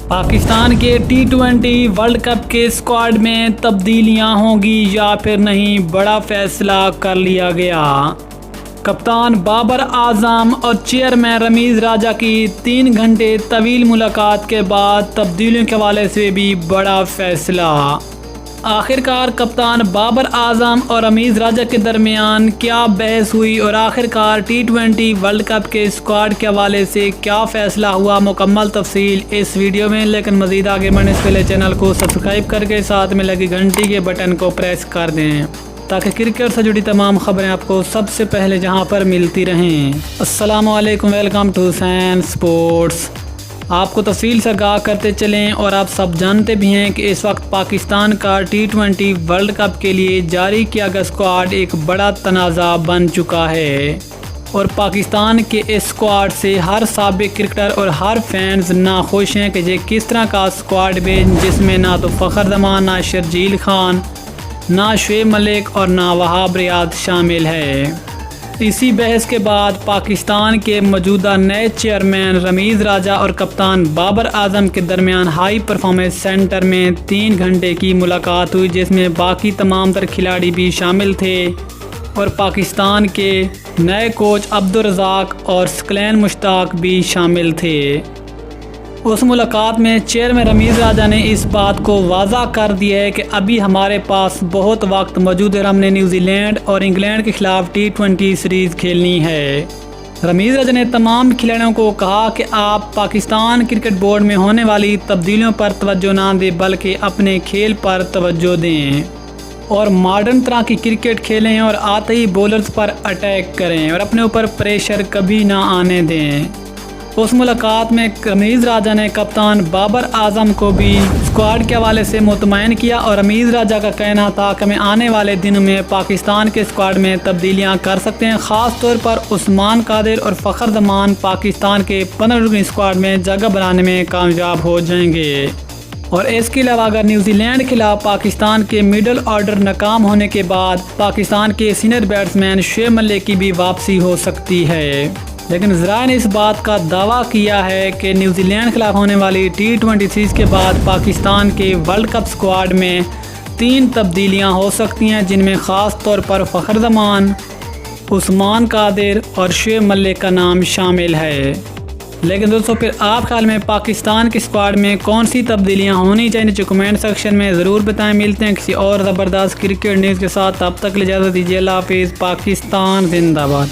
پاکستان کے ٹی20 world cup کے squad میں تبدیلیاں ہوں گی یا پھر نہیں، بڑا فیصلہ کر لیا گیا۔ کپتان بابر اعظم اور چیئرمین رمیز راجہ کی 3 گھنٹے طویل ملاقات کے بعد تبدیلیوں کے حوالے سے بھی بڑا فیصلہ۔ آخرکار کپتان بابر اعظم اور رمیز راجہ کے درمیان کیا بحث ہوئی اور آخرکار ٹی20 ورلڈ کپ کے اسکواڈ کے حوالے سے کیا فیصلہ ہوا، مکمل تفصیل اس ویڈیو میں۔ لیکن مزید آگے بڑھنے سے پہلے چینل کو سبسکرائب کر کے ساتھ میں لگی گھنٹی کے بٹن کو پریس کر دیں تاکہ کرکٹ سے جڑی تمام خبریں آپ کو سب سے پہلے جہاں پر ملتی رہیں۔ السلام علیکم، ویلکم ٹو حسین سپورٹس۔ آپ کو تفصیل سے آگاہ کرتے چلیں اور آپ سب جانتے بھی ہیں کہ اس وقت پاکستان کا ٹی20 ورلڈ کپ کے لیے جاری کیا گیا اسکواڈ ایک بڑا تنازع بن چکا ہے اور پاکستان کے اس اسکواڈ سے ہر سابق کرکٹر اور ہر فینز ناخوش ہیں کہ یہ کس طرح کا اسکواڈ بھی، جس میں نہ تو فخر زمان، نہ شرجیل خان، نہ شعیب ملک اور نہ وہاب ریاض شامل ہے۔ اسی بحث کے بعد پاکستان کے موجودہ نئے چیئرمین رمیز راجہ اور کپتان بابر اعظم کے درمیان ہائی پرفارمنس سینٹر میں 3 گھنٹے کی ملاقات ہوئی، جس میں باقی تمام تر کھلاڑی بھی شامل تھے اور پاکستان کے نئے کوچ عبدالرزاق اور ثقلین مشتاق بھی شامل تھے۔ اس ملاقات میں چیئرمین رمیز راجہ نے اس بات کو واضح کر دیا ہے کہ ابھی ہمارے پاس بہت وقت موجود ہے، ہم نے نیوزی لینڈ اور انگلینڈ کے خلاف ٹی20 سیریز کھیلنی ہے۔ رمیز راجہ نے تمام کھلاڑیوں کو کہا کہ آپ پاکستان کرکٹ بورڈ میں ہونے والی تبدیلیوں پر توجہ نہ دیں بلکہ اپنے کھیل پر توجہ دیں اور ماڈرن طرح کی کرکٹ کھیلیں اور آتے ہی بولرز پر اٹیک کریں اور اپنے اوپر پریشر کبھی نہ آنے دیں۔ اس ملاقات میں رمیز راجہ نے کپتان بابر اعظم کو بھی اسکواڈ کے حوالے سے مطمئن کیا اور رمیز راجہ کا کہنا تھا کہ ہمیں آنے والے دنوں میں پاکستان کے اسکواڈ میں تبدیلیاں کر سکتے ہیں، خاص طور پر عثمان قادر اور فخر زمان پاکستان کے 15 رکنی اسکواڈ میں جگہ بنانے میں کامیاب ہو جائیں گے۔ اور اس کے علاوہ اگر نیوزی لینڈ کے خلاف پاکستان کے مڈل آرڈر ناکام ہونے کے بعد پاکستان کے سینئر بیٹسمین شعیب ملک کی بھی واپسی ہو سکتی ہے۔ لیکن ذرائع نے اس بات کا دعویٰ کیا ہے کہ نیوزی لینڈ کے خلاف ہونے والی ٹی20 سیریز کے بعد پاکستان کے ورلڈ کپ اسکواڈ میں 3 تبدیلیاں ہو سکتی ہیں، جن میں خاص طور پر فخر زمان، عثمان قادر اور شعیب ملک کا نام شامل ہے۔ لیکن دوستو، پھر آپ خیال میں پاکستان کے اسکواڈ میں کون سی تبدیلیاں ہونی چاہیے؟ جو کمنٹ سیکشن میں ضرور بتائیں۔ ملتے ہیں کسی اور زبردست کرکٹ نیوز کے ساتھ، تب تک اجازت دیجیے۔ اللہ حافظ۔ پاکستان زندہ باد۔